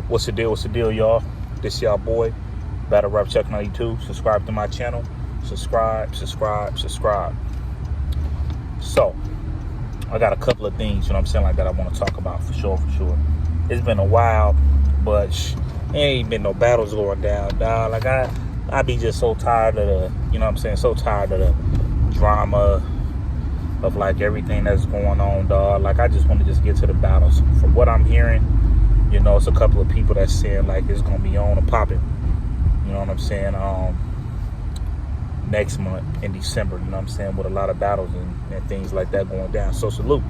What's the deal? What's the deal, y'all? This y'all boy, Battle Rap Chuck 92. Subscribe to my channel. Subscribe. So, I got a couple of things, like that I want to talk about for sure. It's been a while, but ain't been no battles going down, dog. Like, I be just so tired of the, so tired of the drama of, like, everything that's going on, dog. Like, I just want to just get to the battles. From what I'm hearing, it's a couple of people that's saying, like, it's going to be on and popping. You know what I'm saying? Next month in December, with a lot of battles and things like that going down. So salute.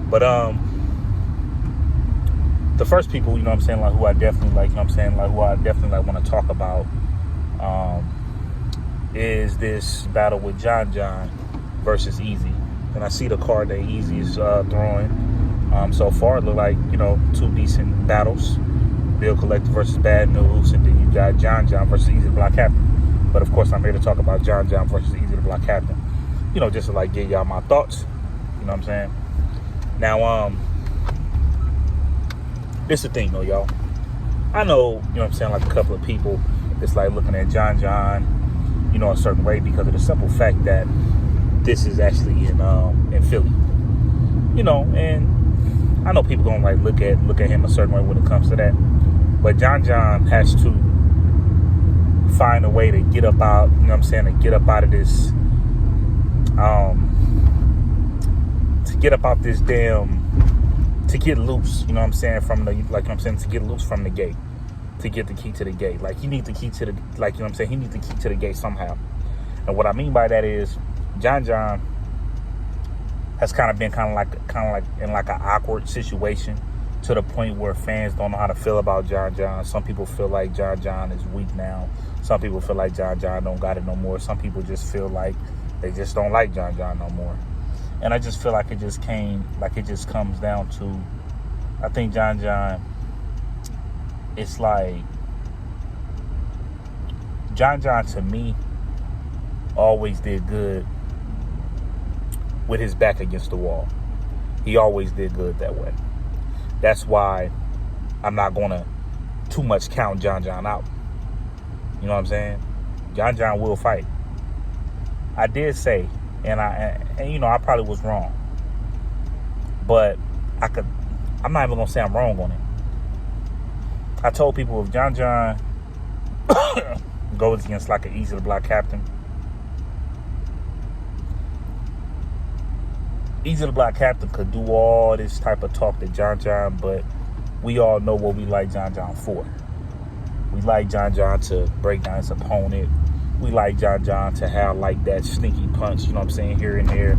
But the first people, like who I definitely like, who I definitely want to talk about is this battle with John versus Eazy. And I see the card that Eazy is throwing. So far, it look like, two decent battles. Bill Collector versus Bad News, and then you got John versus Eazy the Block Captain. But of course, I'm here to talk about John versus Eazy the Block Captain. Just to like give y'all my thoughts. You know what I'm saying? Now, this is the thing though, y'all. I know, like a couple of people it's like looking at John, a certain way because of the simple fact that this is actually in Philly. And I know people gonna like look at him a certain way when it comes to that. But John has to find a way to get up out, to get up out of this, to get up out this to get loose, from the, to get loose from the gate, to get the key to the gate. Like, he needs the key to the, he needs the key to the gate somehow. And what I mean by that is, John has kind of been kind of like in like an awkward situation, to the point where fans don't know how to feel about John. Some people feel like John is weak now. Some people feel like John don't got it no more. Some people just feel like they just don't like John no more. And I just feel like it just comes down to, I think John, it's like, John to me always did good with his back against the wall. He always did good that way. That's why I'm not going to too much count John out. You know what I'm saying? John will fight. I did say, and I probably was wrong. But I'm not even going to say I'm wrong on it. I told people if John goes against like an Eazy the Block Captain, Eazy the Block Captain could do all this type of talk to John, but we all know what we like John for. We like John to break down his opponent. We like John to have like that sneaky punch, here and there,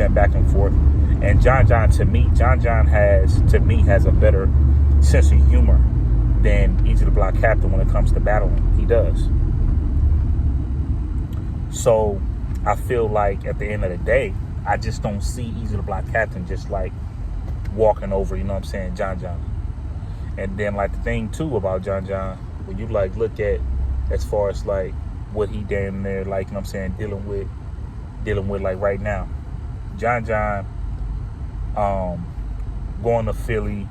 back and forth. And John to me, has a better sense of humor than Eazy the Block Captain when it comes to battling. He does. So I feel like at the end of the day, I just don't see Eazy the Block Captain just like walking over, John. And then like the thing too about John, when you like look at as far as like what he damn near like, dealing with like right now. John, going to Philly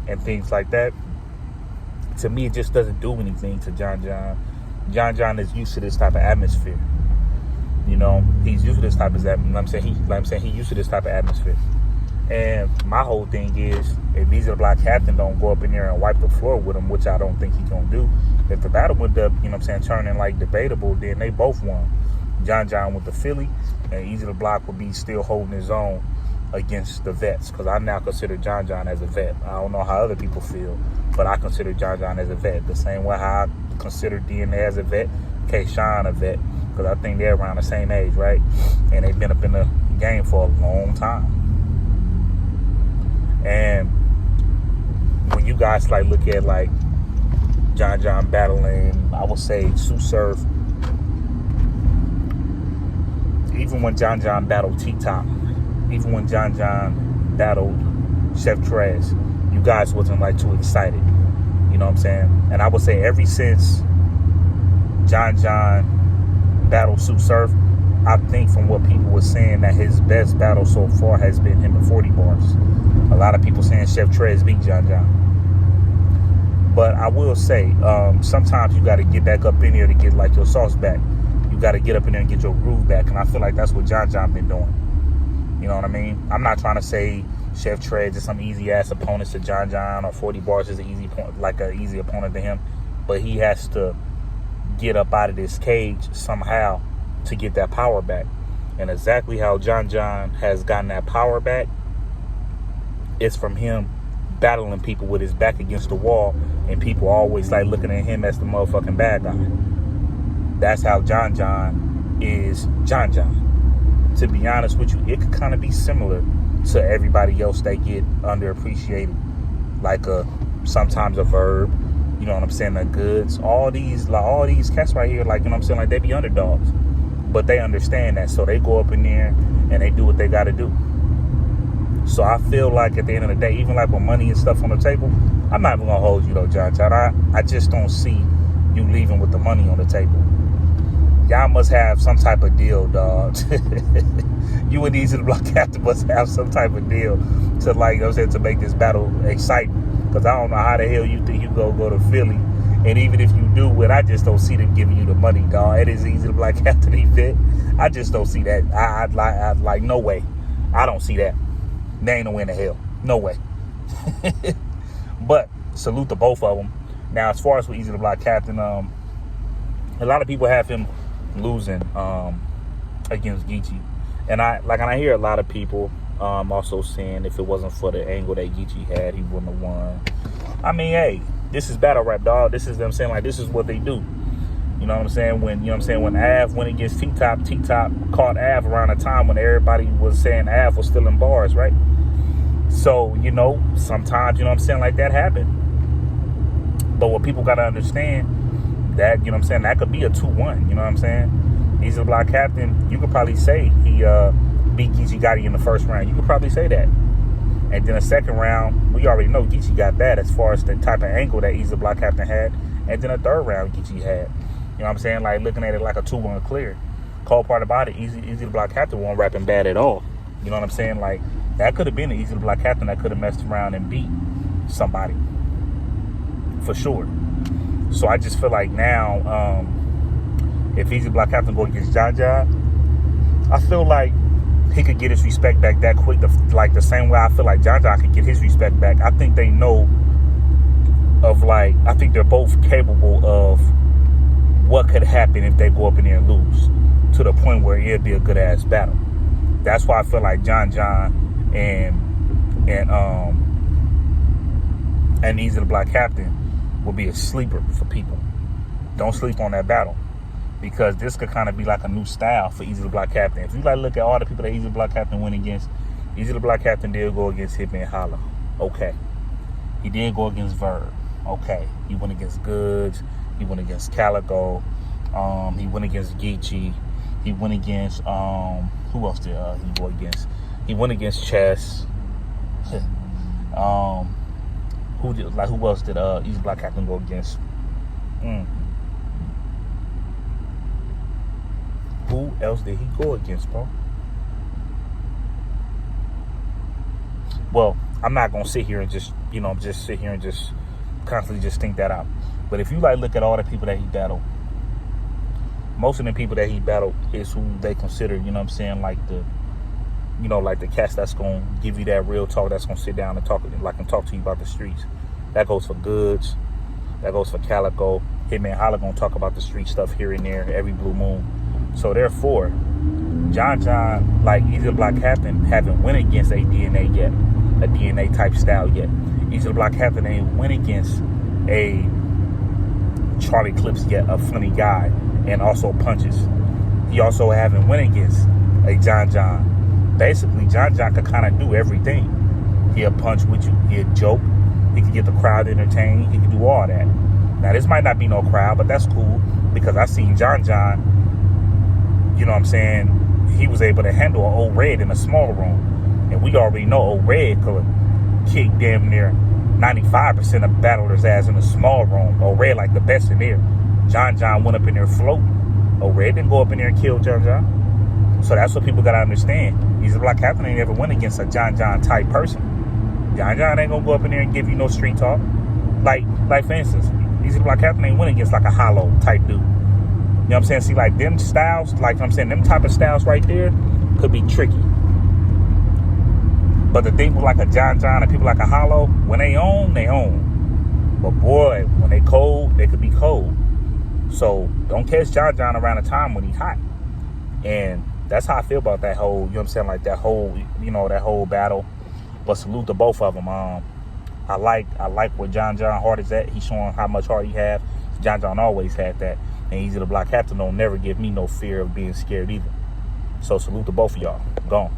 and things like that. To me, it just doesn't do anything to John. John is used to this type of atmosphere. He's used to this type of atmosphere. He's used to this type of atmosphere. And my whole thing is, if Eazy the Block Captain don't go up in there and wipe the floor with him, which I don't think he's gonna do, if the battle would up, turning like debatable, then they both won. John with the Philly, and Eazy the Block would be still holding his own against the vets, because I now consider John as a vet. I don't know how other people feel, but I consider John as a vet. The same way how I consider DNA as a vet, K-Shine a vet, because I think they're around the same age, right? And they've been up in the game for a long time. And when you guys like look at like John battling, I would say Sue Surf, even when John battled T-Top, even when John battled Chef Trez, you guys wasn't like too excited. You know what I'm saying? And I would say ever since John battled Sue Surf, I think from what people were saying that his best battle so far has been him in 40 bars. A lot of people saying Chef Trez beat John. But I will say, sometimes you got to get back up in here to get like your sauce back. You got to get up in there and get your groove back. And I feel like that's what John been doing. You know what I mean? I'm not trying to say Chef Trez is some easy ass opponents to John or 40 Bars is an easy point, like an easy opponent to him. But he has to get up out of this cage somehow to get that power back. And exactly how John has gotten that power back is from him battling people with his back against the wall, and people always like looking at him as the motherfucking bad guy. That's how John is John. To be honest with you, it could kind of be similar to everybody else that get underappreciated, like sometimes a Verb, you know what I'm saying, the Goods, all these cats right here, like, you know what I'm saying, like they be underdogs, but they understand that, so they go up in there and they do what they got to do. So I feel like at the end of the day, even like with money and stuff on the table, I'm not even gonna hold you though, John. I just don't see you leaving with the money on the table. Y'all must have some type of deal, dog. You and Eazy the Block Captain must have some type of deal to, like, you know what I'm saying, to make this battle exciting. Because I don't know how the hell you think you go to Philly. And even if you do it, I just don't see them giving you the money, dog. It is Eazy the Block Captain event. I just don't see that. I'd like, no way. I don't see that. There ain't no way in the hell. No way. But salute to both of them. Now, as far as with Eazy the Block Captain, a lot of people have him losing against Geechee. And I hear a lot of people also saying if it wasn't for the angle that Geechee had, he wouldn't have won. I mean, hey, this is battle rap, dog. This is them saying, like, this is what they do. You know what I'm saying? When Av went against T-Top caught Av around a time when everybody was saying Av was still in bars, right? So, you know, sometimes, you know what I'm saying, like that happened. But what people got to understand, that, you know what I'm saying, that could be a 2-1, you know what I'm saying? Eazy the Block Captain, you could probably say he beat Geechee Gotti in the first round. You could probably say that. And then the second round, we already know Geechee got that as far as the type of angle that Eazy the Block Captain had. And then the third round Geechee had. You know what I'm saying? Like, looking at it like a 2-1 clear. Cold part about it, Eazy the Block Captain wasn't rapping bad at all. You know what I'm saying? Like, that could have been an Eazy the Block Captain that could have messed around and beat somebody. For sure. So I just feel like now, if Eazy the Block Captain go against John, I feel like he could get his respect back that quick. Like the same way I feel like John could get his respect back. I think they know of, like, I think they're both capable of what could happen if they go up in there and lose, to the point where it'd be a good ass battle. That's why I feel like John and Eazy the Block Captain will be a sleeper for people. Don't sleep on that battle, because this could kind of be like a new style for Eazy the Block Captain. If you like look at all the people that Eazy the Block Captain went against, Eazy the Block Captain did go against Hitman Holla. Okay. He did go against Verb. Okay. He went against Goods. He went against Calico. He went against Geechee. He went against who else did he go against? He went against Chess. Who else did Eazy Block Captain go against? Who else did he go against, bro? Well, I'm not gonna sit here and just sit here and just constantly just think that out. But if you like look at all the people that he battled, most of the people that he battled is who they consider, you know what I'm saying, like the cats that's gonna give you that real talk, that's gonna sit down and talk to you about the streets. That goes for Goods. That goes for Calico. Hitman Holla gonna talk about the street stuff here and there every blue moon. So therefore, John, like Eazy the Block Captain, haven't went against a DNA yet, a DNA type style yet. Eazy the Block Captain ain't went against a Charlie Clips yet, a funny guy, and also punches. He also haven't went against a John. Basically, John could kind of do everything. He'll punch with you. He'll joke. He can get the crowd entertained. He can do all that. Now, this might not be no crowd, but that's cool, because I seen John, you know what I'm saying, he was able to handle an old Red in a small room. And we already know old Red could kick damn near 95% of battlers' ass in a small room. Old Red like the best in there. John went up in there floating. Old Red didn't go up in there and kill John. So that's what people got to understand. Eazy the Block Captain ain't ever went against a John type person. John ain't gonna go up in there and give you no street talk. Like for instance, Eazy the Block Captain ain't winning against like a hollow type dude. You know what I'm saying? See, like them styles, like I'm saying, them type of styles right there could be tricky. But the thing with like a John and people like a hollow, when they own, they own. But boy, when they cold, they could be cold. So don't catch John around a time when he hot. And that's how I feel about that whole, you know what I'm saying, like that whole, you know, that whole battle. But salute to both of them. I like where John heart is at. He's showing how much heart he have. John always had that. And Eazy the Block Captain don't never give me no fear of being scared either. So salute to both of y'all. Gone.